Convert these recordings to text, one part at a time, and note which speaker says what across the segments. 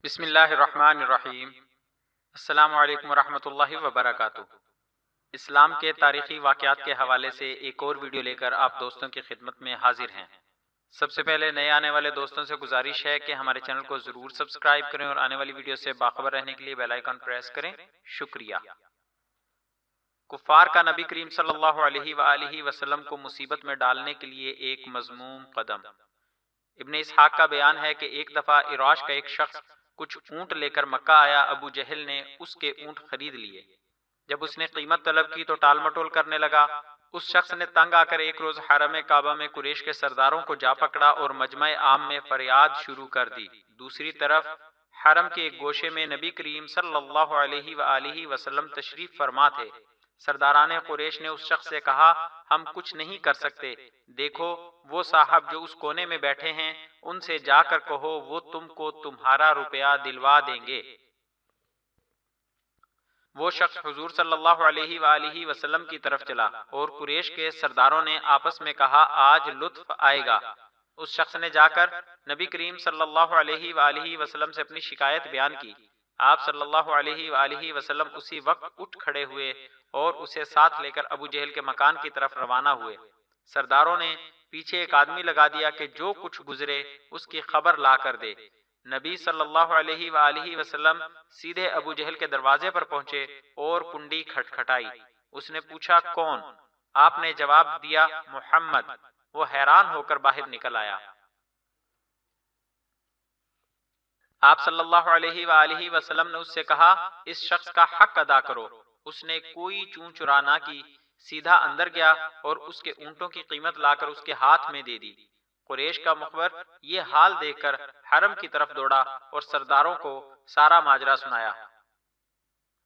Speaker 1: بسم اللہ الرحمن الرحیم۔ السلام علیکم ورحمۃ اللہ وبرکاتہ۔ اسلام کے تاریخی واقعات کے حوالے سے ایک اور ویڈیو لے کر آپ دوستوں کی خدمت میں حاضر ہیں۔ سب سے پہلے نئے آنے والے دوستوں سے گزارش ہے کہ ہمارے چینل کو ضرور سبسکرائب کریں اور آنے والی ویڈیو سے باخبر رہنے کے لیے بیل آئیکن پریس کریں۔ شکریہ۔ کفار کا نبی کریم صلی اللہ علیہ وآلہ وسلم کو مصیبت میں ڈالنے کے لیے ایک مذموم قدم۔ ابن اسحاق کا بیان ہے کہ ایک دفعہ عراش کا ایک شخص کچھ اونٹ لے کر مکہ آیا۔ ابو جہل نے اس کے اونٹ خرید لیے۔ جب اس نے قیمت طلب کی تو ٹال مٹول کرنے لگا۔ اس شخص نے تنگ آ کر ایک روز حرم کعبہ میں قریش کے سرداروں کو جا پکڑا اور مجمع عام میں فریاد شروع کر دی۔ دوسری طرف حرم کے ایک گوشے میں نبی کریم صلی اللہ علیہ وآلہ وسلم تشریف فرما تھے۔ سرداران قریش نے اس شخص سے کہا، ہم کچھ نہیں کر سکتے، دیکھو وہ صاحب جو اس کونے میں بیٹھے ہیں، ان سے جا کر کہو وہ تم کو تمہارا روپیہ دلوا دیں گے۔ وہ شخص حضور صلی اللہ علیہ وآلہ وسلم کی طرف چلا اور قریش کے سرداروں نے آپس میں کہا، آج لطف آئے گا۔ اس شخص نے جا کر نبی کریم صلی اللہ علیہ وآلہ وسلم سے اپنی شکایت بیان کی۔ آپ صلی اللہ علیہ وآلہ وسلم اسی وقت اٹھ کھڑے ہوئے اور اسے ساتھ لے کر ابو جہل کے مکان کی طرف روانہ ہوئے۔ سرداروں نے پیچھے ایک آدمی لگا دیا کہ جو کچھ گزرے اس کی خبر لا کر دے۔ نبی صلی اللہ علیہ وآلہ وسلم سیدھے ابو جہل کے دروازے پر پہنچے اور کنڈی کھٹکھٹائی۔ اس نے پوچھا، کون؟ آپ نے جواب دیا، محمد۔ وہ حیران ہو کر باہر نکل آیا۔ آپ صلی اللہ علیہ وآلہ وسلم نے اس سے کہا، اس شخص کا حق ادا کرو۔ اس نے کوئی چون چرا نہ کی، سیدھا اندر گیا اور اس کے اونٹوں کی قیمت لا کر اس کے ہاتھ میں دے دی۔ قریش کا مخبر یہ حال دیکھ کر حرم کی طرف دوڑا اور سرداروں کو سارا ماجرا سنایا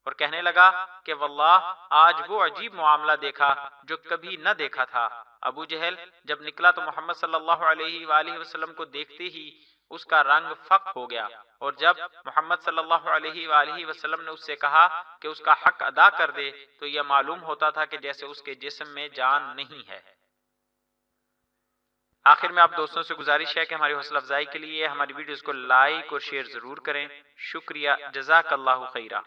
Speaker 1: اور کہنے لگا کہ واللہ آج وہ عجیب معاملہ دیکھا جو کبھی نہ دیکھا تھا۔ ابو جہل جب نکلا تو محمد صلی اللہ علیہ وآلہ وسلم کو دیکھتے ہی اس کا رنگ فق ہو گیا، اور جب محمد صلی اللہ علیہ وآلہ وسلم نے اس سے کہا کہ اس کا حق ادا کر دے تو یہ معلوم ہوتا تھا کہ جیسے اس کے جسم میں جان نہیں ہے۔ آخر میں آپ دوستوں سے گزارش ہے کہ ہماری حوصلہ افزائی کے لیے ہماری ویڈیوز کو لائک اور شیئر ضرور کریں۔ شکریہ، جزاک اللہ خیرہ۔